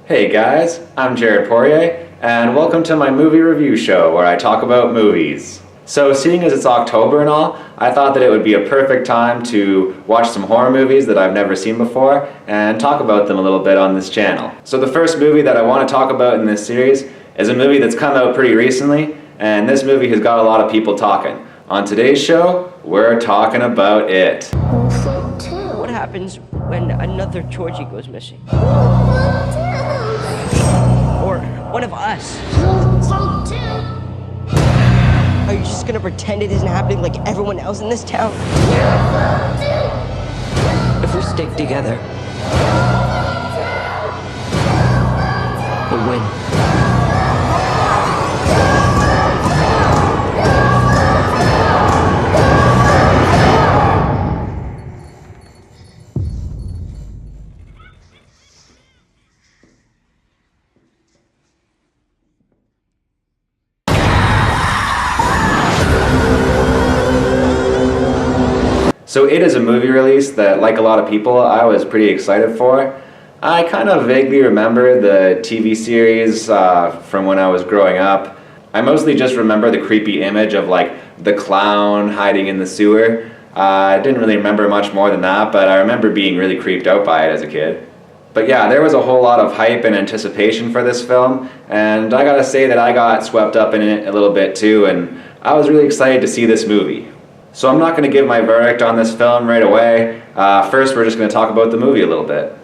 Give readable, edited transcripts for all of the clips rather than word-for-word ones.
Hey guys, I'm Jared Poirier, and welcome to my movie review show where I talk about movies. So seeing as it's October and all, I thought that it would be a perfect time to watch some horror movies that I've never seen before and talk about them a little bit on this channel. So the first movie that I want to talk about in this series is a movie that's come out pretty recently, and this movie has got a lot of people talking. On today's show, we're talking about it. What happens when another Georgie goes missing? Or one of us? Are you just gonna pretend it isn't happening like everyone else in this town? If we stick together, we'll win. So It is a movie release that, like a lot of people, I was pretty excited for. I kind of vaguely remember the TV series from when I was growing up. I mostly just remember the creepy image of like the clown hiding in the sewer. I didn't really remember much more than that, but I remember being really creeped out by it as a kid. But yeah, there was a whole lot of hype and anticipation for this film, and I gotta say that I got swept up in it a little bit too, and I was really excited to see this movie. So I'm not going to give my verdict on this film right away. First, we're just going to talk about the movie a little bit.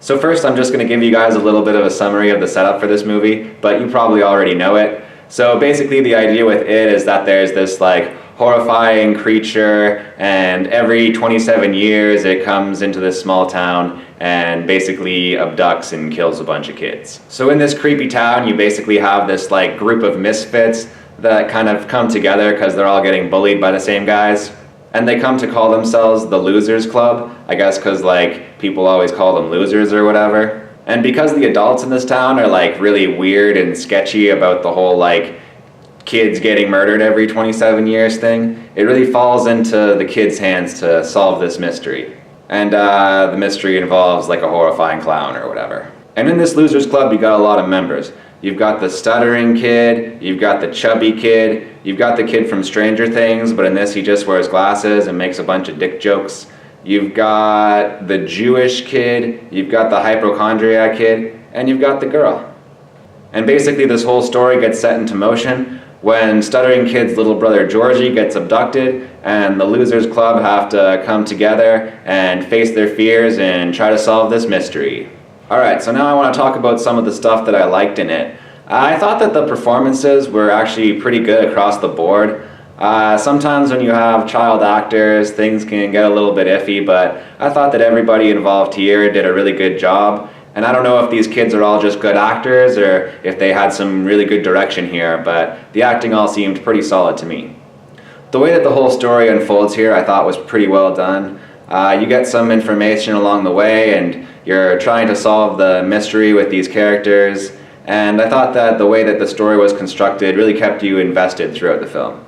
So first, I'm just going to give you guys a little bit of a summary of the setup for this movie, but you probably already know it. So basically, the idea with it is that there's this like horrifying creature, and every 27 years it comes into this small town and basically abducts and kills a bunch of kids. So in this creepy town, you basically have this like group of misfits that kind of come together because they're all getting bullied by the same guys. And they come to call themselves the Losers Club, I guess because like people always call them losers or whatever. And because the adults in this town are like really weird and sketchy about the whole like kids getting murdered every 27 years thing, it really falls into the kids' hands to solve this mystery. And the mystery involves like a horrifying clown or whatever. And in this Losers Club you got a lot of members. You've got the stuttering kid, you've got the chubby kid, you've got the kid from Stranger Things, but in this he just wears glasses and makes a bunch of dick jokes. You've got the Jewish kid, you've got the hypochondriac kid, and you've got the girl. And basically this whole story gets set into motion when stuttering kid's little brother Georgie gets abducted, and the Losers Club have to come together and face their fears and try to solve this mystery. Alright, so now I want to talk about some of the stuff that I liked in it. I thought that the performances were actually pretty good across the board. Sometimes when you have child actors, things can get a little bit iffy, but I thought that everybody involved here did a really good job. And I don't know if these kids are all just good actors or if they had some really good direction here, but the acting all seemed pretty solid to me. The way that the whole story unfolds here I thought was pretty well done. You get some information along the way and you're trying to solve the mystery with these characters, and I thought that the way that the story was constructed really kept you invested throughout the film.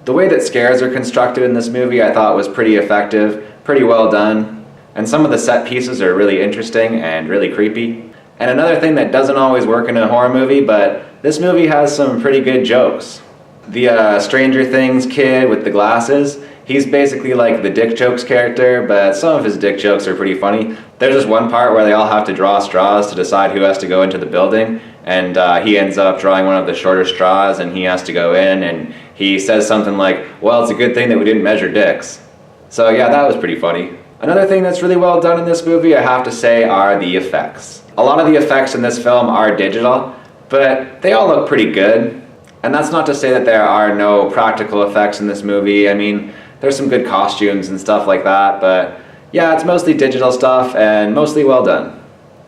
The way that scares are constructed in this movie I thought was pretty effective, pretty well done, and some of the set pieces are really interesting and really creepy. And another thing that doesn't always work in a horror movie, but this movie has some pretty good jokes. The Stranger Things kid with the glasses, he's basically like the dick jokes character, but some of his dick jokes are pretty funny. There's this one part where they all have to draw straws to decide who has to go into the building, and he ends up drawing one of the shorter straws and he has to go in, and he says something like, well, it's a good thing that we didn't measure dicks. So yeah, that was pretty funny. Another thing that's really well done in this movie, I have to say, are the effects. A lot of the effects in this film are digital, but they all look pretty good. And that's not to say that there are no practical effects in this movie. I mean, there's some good costumes and stuff like that, but yeah, it's mostly digital stuff and mostly well done.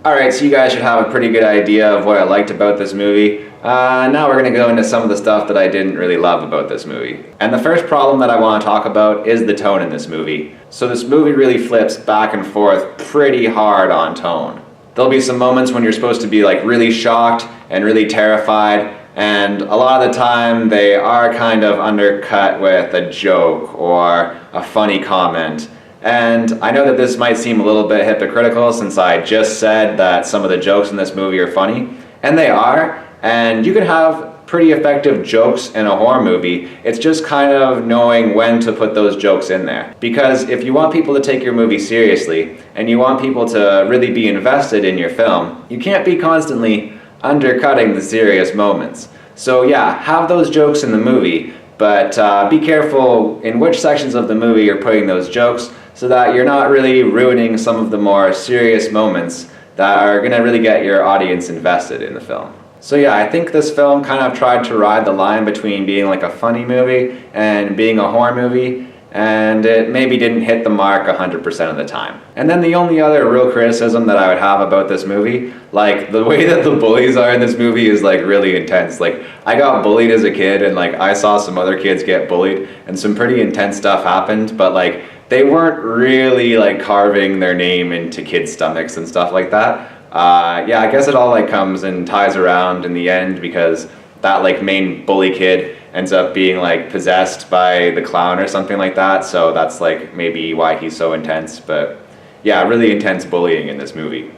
Alright, so you guys should have a pretty good idea of what I liked about this movie. Now we're going to go into some of the stuff that I didn't really love about this movie. And the first problem that I want to talk about is the tone in this movie. So this movie really flips back and forth pretty hard on tone. There'll be some moments when you're supposed to be like really shocked and really terrified, and a lot of the time they are kind of undercut with a joke or a funny comment. And I know that this might seem a little bit hypocritical since I just said that some of the jokes in this movie are funny, and they are, and you can have pretty effective jokes in a horror movie. It's just kind of knowing when to put those jokes in there. Because if you want people to take your movie seriously, and you want people to really be invested in your film, you can't be constantly undercutting the serious moments. So yeah, have those jokes in the movie, but be careful in which sections of the movie you're putting those jokes so that you're not really ruining some of the more serious moments that are gonna really get your audience invested in the film. So yeah, I think this film kind of tried to ride the line between being like a funny movie and being a horror movie, and it maybe didn't hit the mark 100% of the time. And then the only other real criticism that I would have about this movie, like the way that the bullies are in this movie is like really intense. Like I got bullied as a kid, and like I saw some other kids get bullied and some pretty intense stuff happened, but like they weren't really like carving their name into kids' stomachs and stuff like that. Yeah, I guess it all like comes and ties around in the end because that like main bully kid ends up being like possessed by the clown or something like that. So that's like maybe why he's so intense. But yeah, really intense bullying in this movie.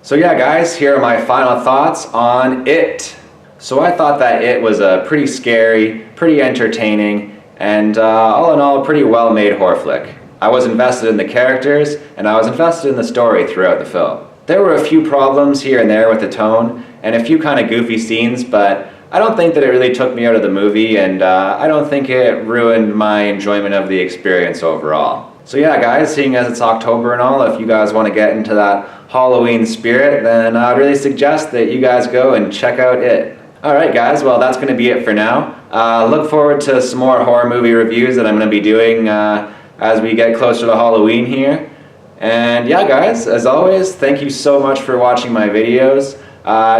So yeah, guys, here are my final thoughts on It. So I thought that It was a pretty scary, pretty entertaining, and all in all, a pretty well-made horror flick. I was invested in the characters, and I was invested in the story throughout the film. There were a few problems here and there with the tone, and a few kind of goofy scenes, but I don't think that it really took me out of the movie, and I don't think it ruined my enjoyment of the experience overall. So yeah, guys, seeing as it's October and all, if you guys want to get into that Halloween spirit, then I'd really suggest that you guys go and check out It. Alright guys, well that's going to be it for now. Look forward to some more horror movie reviews that I'm going to be doing as we get closer to Halloween here. And yeah guys, as always, thank you so much for watching my videos.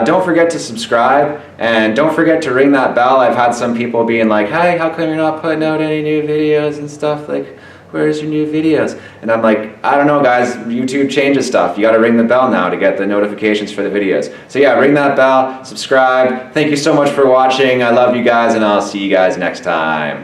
Don't forget to subscribe, and don't forget to ring that bell. I've had some people being like, hey, how come you're not putting out any new videos and stuff? Like, where's your new videos? And I'm like, I don't know guys, YouTube changes stuff. You gotta ring the bell now to get the notifications for the videos. So yeah, ring that bell, subscribe. Thank you so much for watching. I love you guys, and I'll see you guys next time.